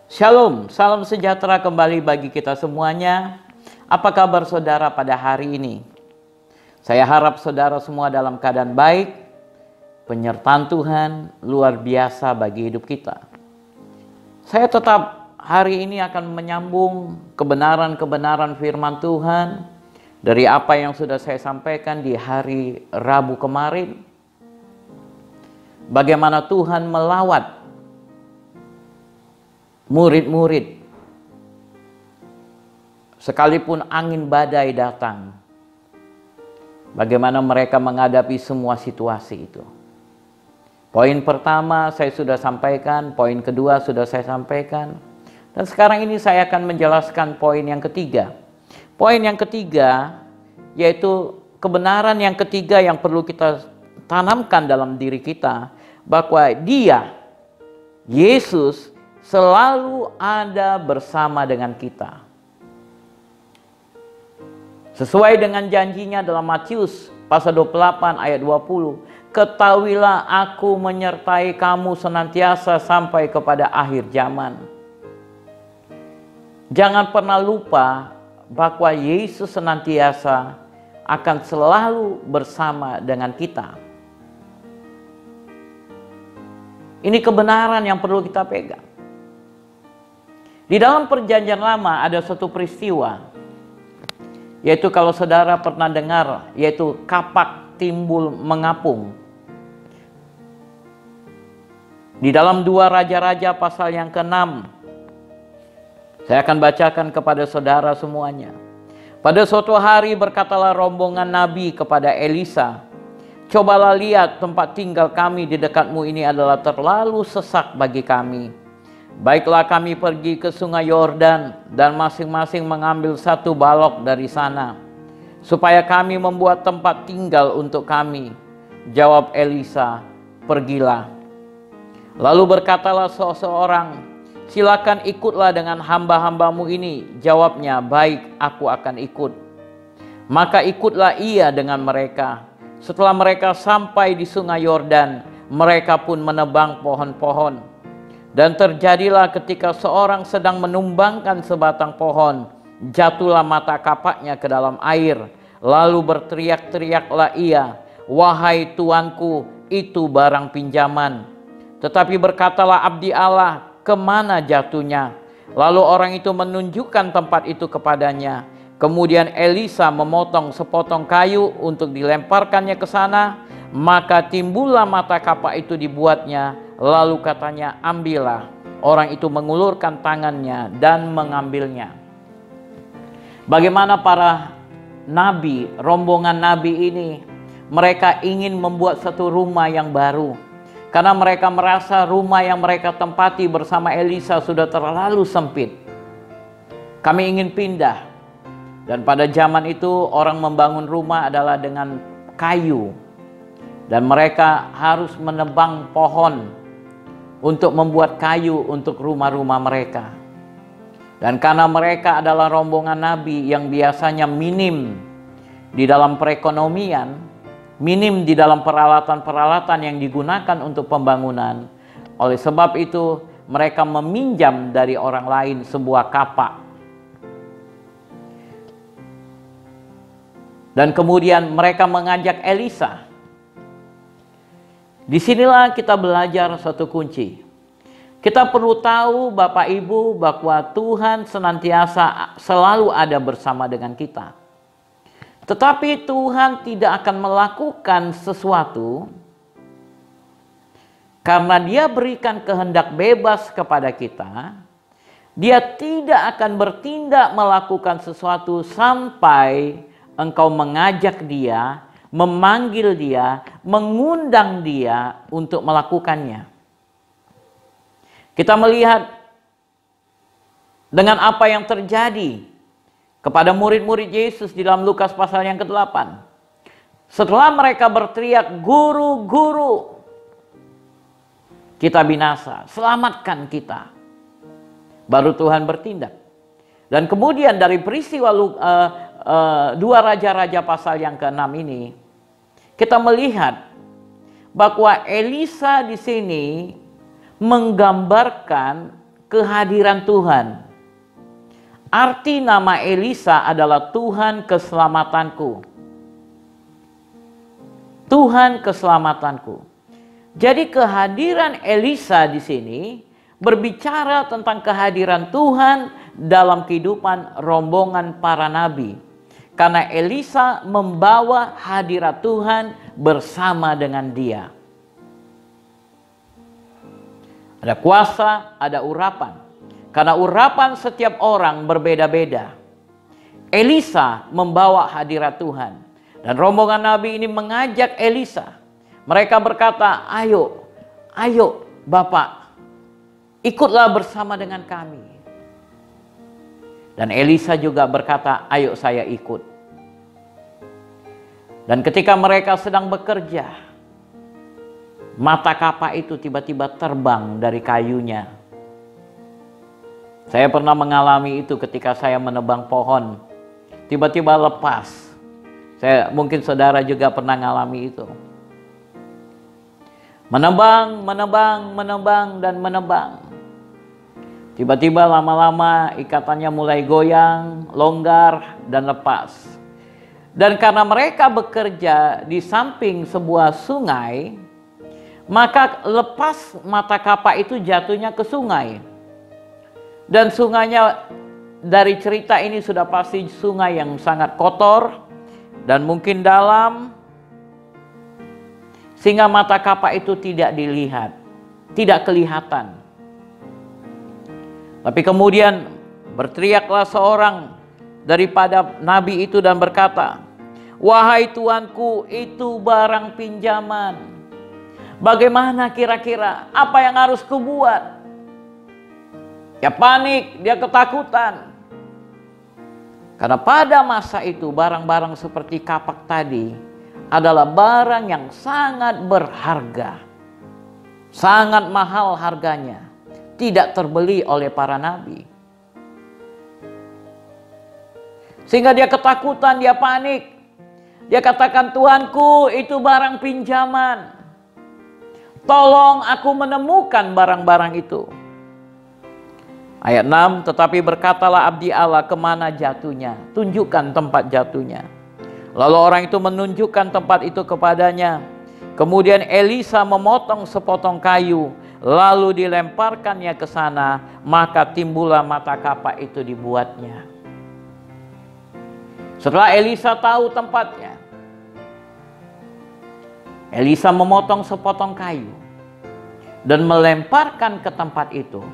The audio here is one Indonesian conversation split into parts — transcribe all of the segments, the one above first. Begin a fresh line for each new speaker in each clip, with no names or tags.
Shalom, salam sejahtera kembali bagi kita semuanya. Apa kabar saudara pada hari ini? Saya harap saudara semua dalam keadaan baik. Penyertaan Tuhan luar biasa bagi hidup kita. Saya tetap hari ini akan menyambung kebenaran-kebenaran firman Tuhan dari apa yang sudah saya sampaikan di hari Rabu kemarin. Bagaimana Tuhan melawat murid-murid sekalipun angin badai datang, bagaimana mereka menghadapi semua situasi itu. Poin pertama saya sudah sampaikan, poin kedua sudah saya sampaikan, dan sekarang ini saya akan menjelaskan poin yang ketiga. Poin yang ketiga yaitu kebenaran yang ketiga yang perlu kita tanamkan dalam diri kita, bahwa Dia, Yesus, selalu ada bersama dengan kita. Sesuai dengan janjinya dalam Matius pasal 28 ayat 20. Ketahuilah aku menyertai kamu senantiasa sampai kepada akhir zaman. Jangan pernah lupa bahwa Yesus senantiasa akan selalu bersama dengan kita. Ini kebenaran yang perlu kita pegang. Di dalam perjanjian lama ada suatu peristiwa, yaitu kalau saudara pernah dengar, yaitu kapak timbul mengapung. Di dalam 2 Raja-Raja pasal yang ke-6, saya akan bacakan kepada saudara semuanya. Pada suatu hari berkatalah rombongan Nabi kepada Elisa, cobalah lihat tempat tinggal kami di dekatmu ini adalah terlalu sesak bagi kami. Baiklah kami pergi ke sungai Yordan dan masing-masing mengambil 1 balok dari sana, supaya kami membuat tempat tinggal untuk kami. Jawab Elisa, pergilah. Lalu berkatalah seseorang, silakan ikutlah dengan hamba-hambamu ini. Jawabnya, baik, aku akan ikut. Maka ikutlah ia dengan mereka. Setelah mereka sampai di sungai Yordan, mereka pun menebang pohon-pohon. Dan terjadilah ketika seorang sedang menumbangkan sebatang pohon, jatuhlah mata kapaknya ke dalam air. Lalu berteriak-teriaklah ia, wahai tuanku, itu barang pinjaman. Tetapi berkatalah abdi Allah, kemana jatuhnya? Lalu orang itu menunjukkan tempat itu kepadanya. Kemudian Elisa memotong sepotong kayu untuk dilemparkannya ke sana. Maka timbullah mata kapak itu dibuatnya. Lalu katanya, ambillah. Orang itu mengulurkan tangannya dan mengambilnya. Bagaimana para nabi, rombongan nabi ini, mereka ingin membuat satu rumah yang baru. Karena mereka merasa rumah yang mereka tempati bersama Elisa sudah terlalu sempit. Kami ingin pindah. Dan pada zaman itu orang membangun rumah adalah dengan kayu. Dan mereka harus menebang pohon untuk membuat kayu untuk rumah-rumah mereka. Dan karena mereka adalah rombongan nabi yang biasanya minim di dalam perekonomian, minim di dalam peralatan-peralatan yang digunakan untuk pembangunan. Oleh sebab itu mereka meminjam dari orang lain sebuah kapak. Dan kemudian mereka mengajak Elisa. Disinilah kita belajar satu kunci. Kita perlu tahu Bapak Ibu bahwa Tuhan senantiasa selalu ada bersama dengan kita. Tetapi Tuhan tidak akan melakukan sesuatu karena Dia berikan kehendak bebas kepada kita. Dia tidak akan bertindak melakukan sesuatu sampai engkau mengajak Dia, memanggil Dia, mengundang Dia untuk melakukannya. Kita melihat dengan apa yang terjadi kepada murid-murid Yesus di dalam Lukas pasal yang ke-8. Setelah mereka berteriak, guru, guru, kita binasa, selamatkan kita. Baru Tuhan bertindak. Dan kemudian dari peristiwa 2 Raja-Raja pasal yang ke-6 ini, kita melihat bahwa Elisa di sini menggambarkan kehadiran Tuhan. Arti nama Elisa adalah Tuhan keselamatanku. Tuhan keselamatanku. Jadi kehadiran Elisa di sini berbicara tentang kehadiran Tuhan dalam kehidupan rombongan para nabi. Karena Elisa membawa hadirat Tuhan bersama dengan dia. Ada kuasa, ada urapan. Karena urapan setiap orang berbeda-beda. Elisa membawa hadirat Tuhan. Dan rombongan nabi ini mengajak Elisa. Mereka berkata, ayo Bapak, ikutlah bersama dengan kami. Dan Elisa juga berkata, ayo saya ikut. Dan ketika mereka sedang bekerja, mata kapak itu tiba-tiba terbang dari kayunya. Saya pernah mengalami itu ketika saya menebang pohon. Tiba-tiba lepas. Mungkin saudara juga pernah mengalami itu. Menebang, dan menebang. Tiba-tiba lama-lama ikatannya mulai goyang, longgar, dan lepas. Dan karena mereka bekerja di samping sebuah sungai, maka lepas mata kapak itu jatuhnya ke sungai. Dan sungainya dari cerita ini sudah pasti sungai yang sangat kotor dan mungkin dalam, sehingga mata kapak itu tidak dilihat, tidak kelihatan. Tapi kemudian berteriaklah seorang daripada nabi itu dan berkata, wahai tuanku, itu barang pinjaman. Bagaimana kira-kira? Apa yang harus kubuat? Ya panik, dia ketakutan. Karena pada masa itu barang-barang seperti kapak tadi adalah barang yang sangat berharga. Sangat mahal harganya. Tidak terbeli oleh para nabi. Sehingga dia ketakutan, dia panik. Dia katakan, tuanku, itu barang pinjaman. Tolong aku menemukan barang-barang itu. Ayat 6, tetapi berkatalah abdi Allah, kemana jatuhnya? Tunjukkan tempat jatuhnya. Lalu orang itu menunjukkan tempat itu kepadanya. Kemudian Elisa memotong sepotong kayu, lalu dilemparkannya ke sana, maka timbullah mata kapak itu dibuatnya. Setelah Elisa tahu tempatnya, Elisa memotong sepotong kayu dan melemparkan ke tempat itu.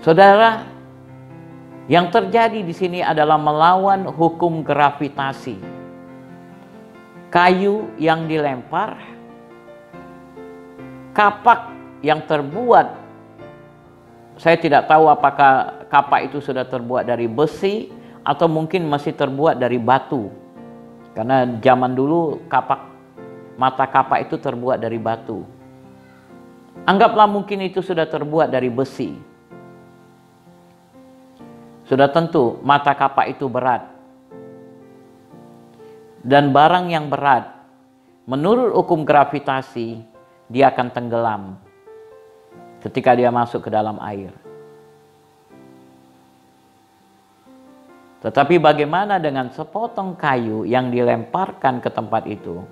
Saudara, yang terjadi di sini adalah melawan hukum gravitasi. Kayu yang dilempar, kapak yang terbuat, saya tidak tahu apakah kapak itu sudah terbuat dari besi atau mungkin masih terbuat dari batu. Karena zaman dulu mata kapak itu terbuat dari batu. Anggaplah mungkin itu sudah terbuat dari besi. Sudah tentu mata kapak itu berat. Dan barang yang berat, menurut hukum gravitasi, dia akan tenggelam ketika dia masuk ke dalam air. Tetapi bagaimana dengan sepotong kayu yang dilemparkan ke tempat itu?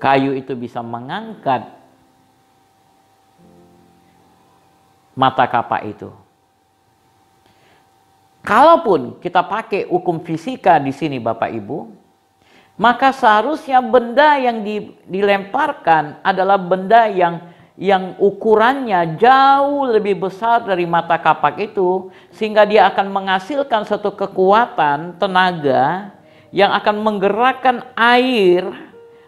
Kayu itu bisa mengangkat mata kapak itu. Kalaupun kita pakai hukum fisika di sini Bapak Ibu, maka seharusnya benda yang dilemparkan adalah benda yang ukurannya jauh lebih besar dari mata kapak itu, sehingga dia akan menghasilkan satu kekuatan tenaga yang akan menggerakkan air,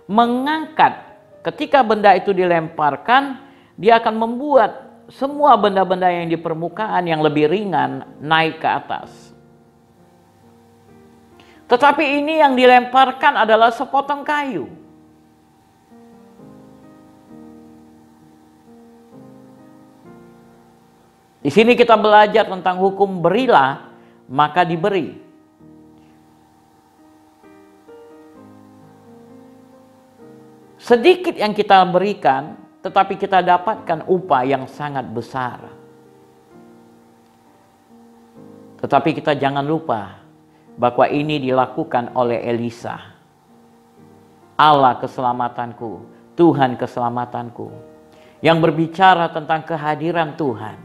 mengangkat. Ketika benda itu dilemparkan, dia akan membuat semua benda-benda yang di permukaan yang lebih ringan naik ke atas. Tetapi ini yang dilemparkan adalah sepotong kayu. Di sini kita belajar tentang hukum berilah, maka diberi. Sedikit yang kita berikan, tetapi kita dapatkan upah yang sangat besar. Tetapi kita jangan lupa bahwa ini dilakukan oleh Elisa. Allah keselamatanku, Tuhan keselamatanku, yang berbicara tentang kehadiran Tuhan.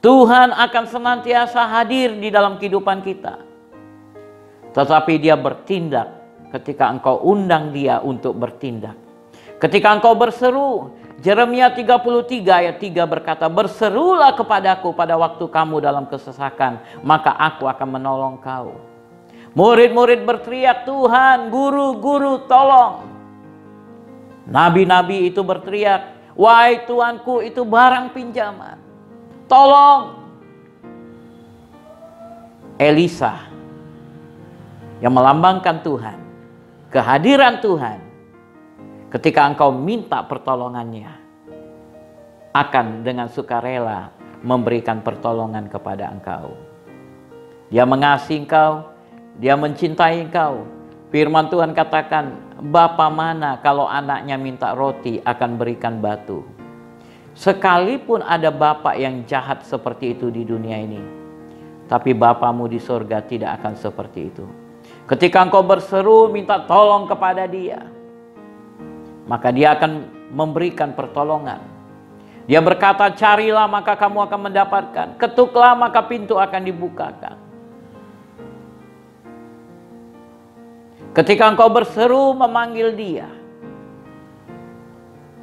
Tuhan akan senantiasa hadir di dalam kehidupan kita. Tetapi dia bertindak ketika engkau undang dia untuk bertindak. Ketika engkau berseru, Yeremia 33 ayat 3 berkata, "Berserulah kepadaku pada waktu kamu dalam kesesakan, maka aku akan menolong kau." Murid-murid berteriak, "Tuhan, guru, guru, tolong." Nabi-nabi itu berteriak, "Wahai Tuanku, itu barang pinjaman, tolong." Elisa yang melambangkan Tuhan, kehadiran Tuhan, ketika engkau minta pertolongannya, akan dengan sukarela memberikan pertolongan kepada engkau. Dia mengasihi engkau, dia mencintai engkau. Firman Tuhan katakan, "Bapa mana kalau anaknya minta roti akan berikan batu?" Sekalipun ada bapak yang jahat seperti itu di dunia ini, tapi Bapamu di surga tidak akan seperti itu. Ketika engkau berseru minta tolong kepada dia, maka dia akan memberikan pertolongan. Dia berkata, "Carilah maka kamu akan mendapatkan, ketuklah maka pintu akan dibukakan." Ketika engkau berseru memanggil dia,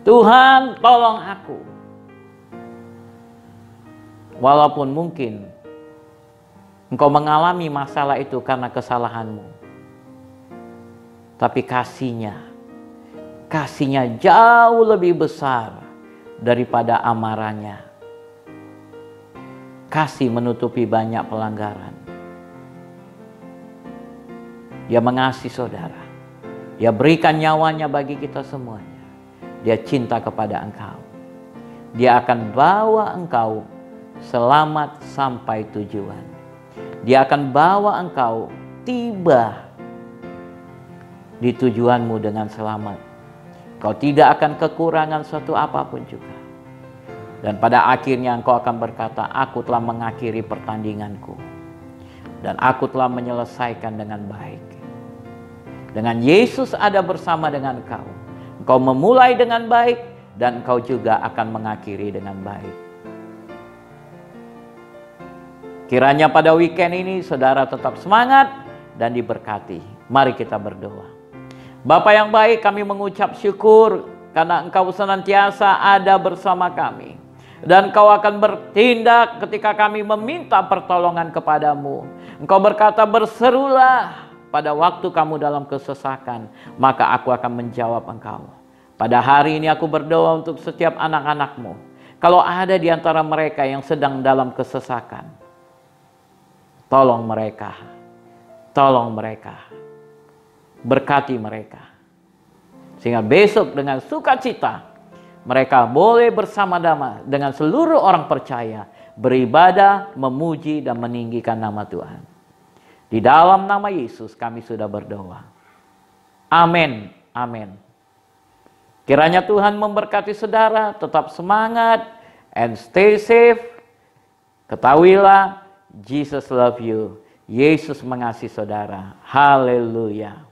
"Tuhan, tolong aku." Walaupun mungkin engkau mengalami masalah itu karena kesalahanmu, tapi kasihnya jauh lebih besar daripada amarahnya. Kasih menutupi banyak pelanggaran. Dia mengasihi saudara. Dia berikan nyawanya bagi kita semuanya. Dia cinta kepada engkau. Dia akan bawa engkau selamat sampai tujuan. Dia akan bawa engkau tiba di tujuanmu dengan selamat. Kau tidak akan kekurangan suatu apapun juga. Dan pada akhirnya engkau akan berkata, "Aku telah mengakhiri pertandinganku. Dan aku telah menyelesaikan dengan baik." Dengan Yesus ada bersama dengan engkau. Engkau memulai dengan baik dan engkau juga akan mengakhiri dengan baik. Kiranya pada weekend ini saudara tetap semangat dan diberkati. Mari kita berdoa. Bapa yang baik, kami mengucap syukur karena Engkau senantiasa ada bersama kami. Dan Engkau akan bertindak ketika kami meminta pertolongan kepadamu. Engkau berkata, "Berserulah pada waktu kamu dalam kesesakan, maka aku akan menjawab engkau." Pada hari ini aku berdoa untuk setiap anak-anak-Mu. Kalau ada di antara mereka yang sedang dalam kesesakan, tolong mereka, berkati mereka. Sehingga besok dengan sukacita, mereka boleh bersama-sama dengan seluruh orang percaya, beribadah, memuji, dan meninggikan nama Tuhan. Di dalam nama Yesus kami sudah berdoa. Amin, amin. Kiranya Tuhan memberkati saudara, tetap semangat, and stay safe. Ketahuilah, Jesus love you. Yesus mengasihi saudara. Haleluya.